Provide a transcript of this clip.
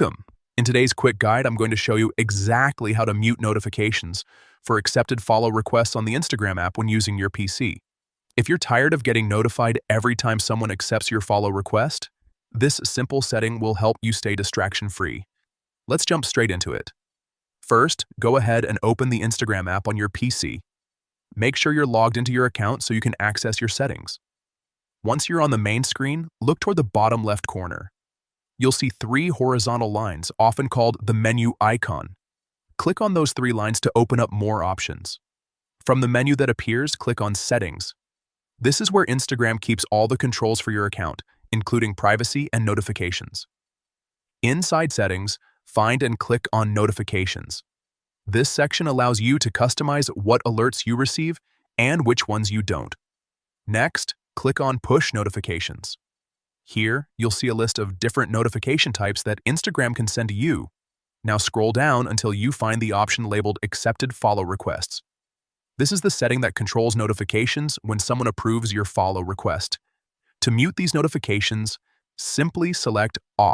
Welcome. In today's quick guide, I'm going to show you exactly how to mute notifications for accepted follow requests on the Instagram app when using your PC. If you're tired of getting notified every time someone accepts your follow request, this simple setting will help you stay distraction-free. Let's jump straight into it. First, go ahead and open the Instagram app on your PC. Make sure you're logged into your account so you can access your settings. Once you're on the main screen, look toward the bottom left corner. You'll see three horizontal lines, often called the menu icon. Click on those three lines to open up more options. From the menu that appears, click on Settings. This is where Instagram keeps all the controls for your account, including privacy and notifications. Inside Settings, find and click on Notifications. This section allows you to customize what alerts you receive and which ones you don't. Next, click on Push Notifications. Here, you'll see a list of different notification types that Instagram can send to you. Now scroll down until you find the option labeled Accepted Follow Requests. This is the setting that controls notifications when someone approves your follow request. To mute these notifications, simply select Off.